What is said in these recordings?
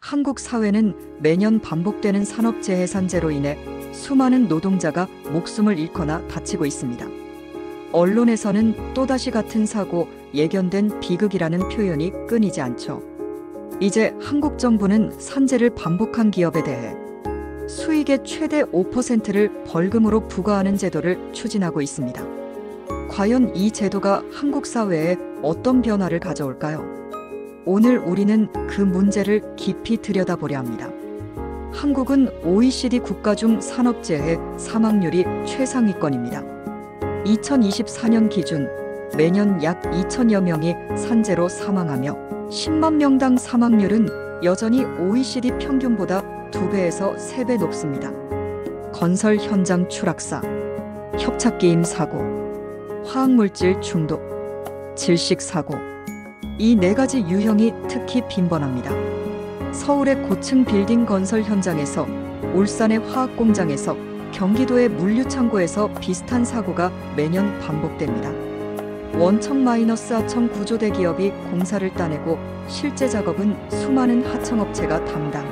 한국 사회는 매년 반복되는 산업재해 산재로 인해 수많은 노동자가 목숨을 잃거나 다치고 있습니다. 언론에서는 또다시 같은 사고, 예견된 비극이라는 표현이 끊이지 않죠. 이제 한국 정부는 산재를 반복한 기업에 대해 수익의 최대 5%를 벌금으로 부과하는 제도를 추진하고 있습니다. 과연 이 제도가 한국 사회에 어떤 변화를 가져올까요? 오늘 우리는 그 문제를 깊이 들여다보려 합니다. 한국은 OECD 국가 중 산업재해 사망률이 최상위권입니다. 2024년 기준 매년 약 2천여 명이 산재로 사망하며 10만 명당 사망률은 여전히 OECD 평균보다 2배에서 3배 높습니다. 건설 현장 추락사, 협착기임 사고, 화학물질 중독, 질식 사고, 이 4가지 유형이 특히 빈번합니다. 서울의 고층 빌딩 건설 현장에서, 울산의 화학 공장에서, 경기도의 물류창고에서 비슷한 사고가 매년 반복됩니다. 원청 마이너스 하청 구조 대기업이 공사를 따내고 실제 작업은 수많은 하청업체가 담당.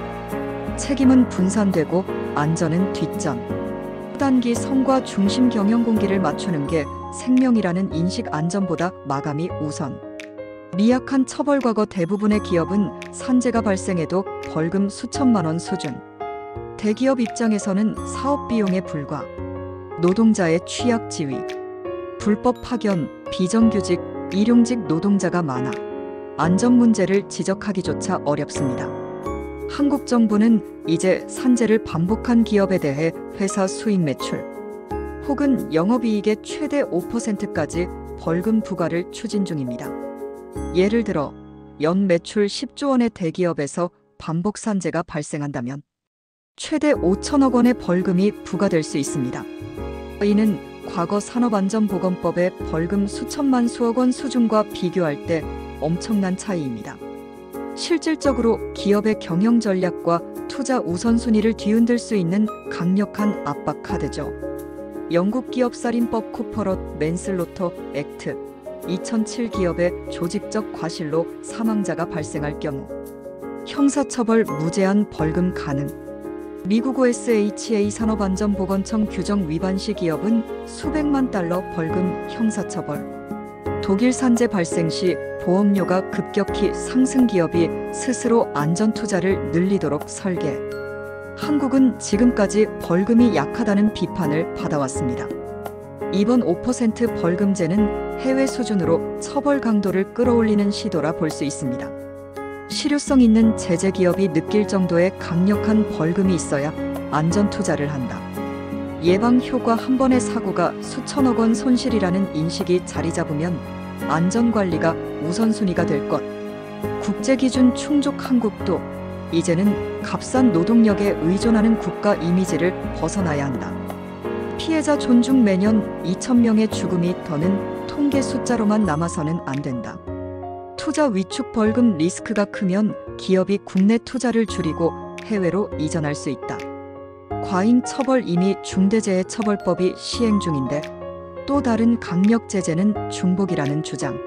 책임은 분산되고 안전은 뒷전. 초단기 성과 중심 경영 공기를 맞추는 게 생명이라는 인식 안전보다 마감이 우선. 미약한 처벌 과거 대부분의 기업은 산재가 발생해도 벌금 수천만 원 수준. 대기업 입장에서는 사업 비용에 불과. 노동자의 취약 지위. 불법 파견, 비정규직, 일용직 노동자가 많아 안전 문제를 지적하기조차 어렵습니다. 한국 정부는 이제 산재를 반복한 기업에 대해 회사 수익 매출 혹은 영업이익의 최대 5%까지 벌금 부과를 추진 중입니다. 예를 들어 연 매출 10조 원의 대기업에서 반복 산재가 발생한다면 최대 5천억 원의 벌금이 부과될 수 있습니다. 이는 과거 산업안전보건법의 벌금 수천만 수억 원 수준과 비교할 때 엄청난 차이입니다. 실질적으로 기업의 경영 전략과 투자 우선순위를 뒤흔들 수 있는 강력한 압박 카드죠. 영국 기업살인법 쿠퍼럿 맨슬로터 액트 2007 기업의 조직적 과실로 사망자가 발생할 경우 형사처벌 무제한 벌금 가능. 미국 OSHA 산업안전보건청 규정 위반 시 기업은 수백만 달러 벌금 형사처벌. 독일 산재 발생 시 보험료가 급격히 상승 기업이 스스로 안전투자를 늘리도록 설계. 한국은 지금까지 벌금이 약하다는 비판을 받아왔습니다. 이번 5% 벌금제는 해외 수준으로 처벌 강도를 끌어올리는 시도라 볼 수 있습니다. 실효성 있는 제재 기업이 느낄 정도의 강력한 벌금이 있어야 안전 투자를 한다. 예방 효과 한 번의 사고가 수천억 원 손실이라는 인식이 자리 잡으면 안전 관리가 우선순위가 될 것. 국제 기준 충족 한국도 이제는 값싼 노동력에 의존하는 국가 이미지를 벗어나야 한다. 피해자 존중 매년 2,000명의 죽음이 더는 통계 숫자로만 남아서는 안 된다. 투자 위축 벌금 리스크가 크면 기업이 국내 투자를 줄이고 해외로 이전할 수 있다. 과잉 처벌 이미 중대재해처벌법이 시행 중인데 또 다른 강력 제재는 중복이라는 주장.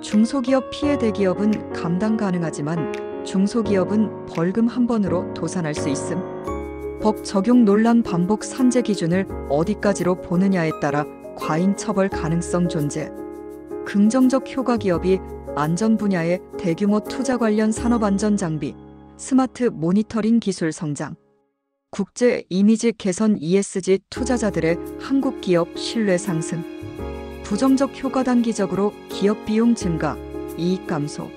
중소기업 피해 대기업은 감당 가능하지만 중소기업은 벌금 한 번으로 도산할 수 있음. 법 적용 논란 반복 산재 기준을 어디까지로 보느냐에 따라 과잉 처벌 가능성 존재. 긍정적 효과 기업이 안전 분야의 대규모 투자 관련 산업안전 장비, 스마트 모니터링 기술 성장, 국제 이미지 개선 ESG 투자자들의 한국 기업 신뢰 상승, 부정적 효과 단기적으로 기업 비용 증가, 이익 감소,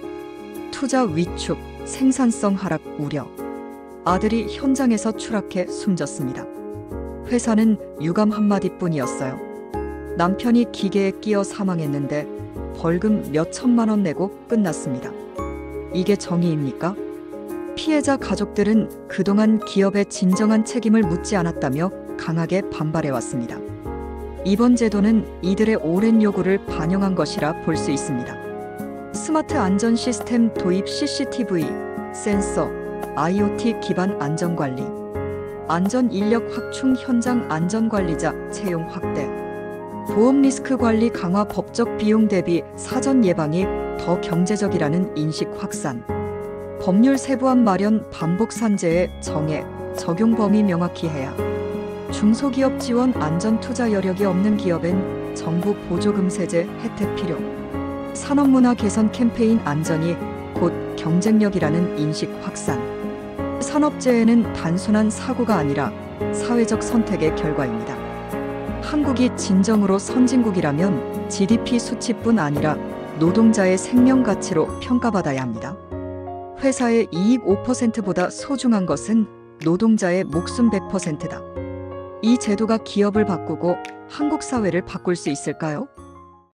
투자 위축, 생산성 하락 우려. 아들이 현장에서 추락해 숨졌습니다. 회사는 유감 한마디뿐이었어요. 남편이 기계에 끼어 사망했는데 벌금 몇 천만 원 내고 끝났습니다. 이게 정의입니까? 피해자 가족들은 그동안 기업의 진정한 책임을 묻지 않았다며 강하게 반발해왔습니다. 이번 제도는 이들의 오랜 요구를 반영한 것이라 볼 수 있습니다. 스마트 안전 시스템 도입 CCTV, 센서, IoT 기반 안전관리, 안전 인력 확충 현장 안전관리자 채용 확대, 보험 리스크 관리 강화 법적 비용 대비 사전 예방이 더 경제적이라는 인식 확산, 법률 세부안 마련, 반복 산재의 정해, 적용 범위 명확히 해야. 중소기업 지원, 안전 투자 여력이 없는 기업엔 정부 보조금 세제 혜택 필요. 산업문화 개선 캠페인, 안전이 곧 경쟁력이라는 인식 확산. 산업재해는 단순한 사고가 아니라 사회적 선택의 결과입니다. 한국이 진정으로 선진국이라면 GDP 수치뿐 아니라 노동자의 생명 가치로 평가받아야 합니다. 회사의 이익 5%보다 소중한 것은 노동자의 목숨 100%다. 이 제도가 기업을 바꾸고 한국 사회를 바꿀 수 있을까요?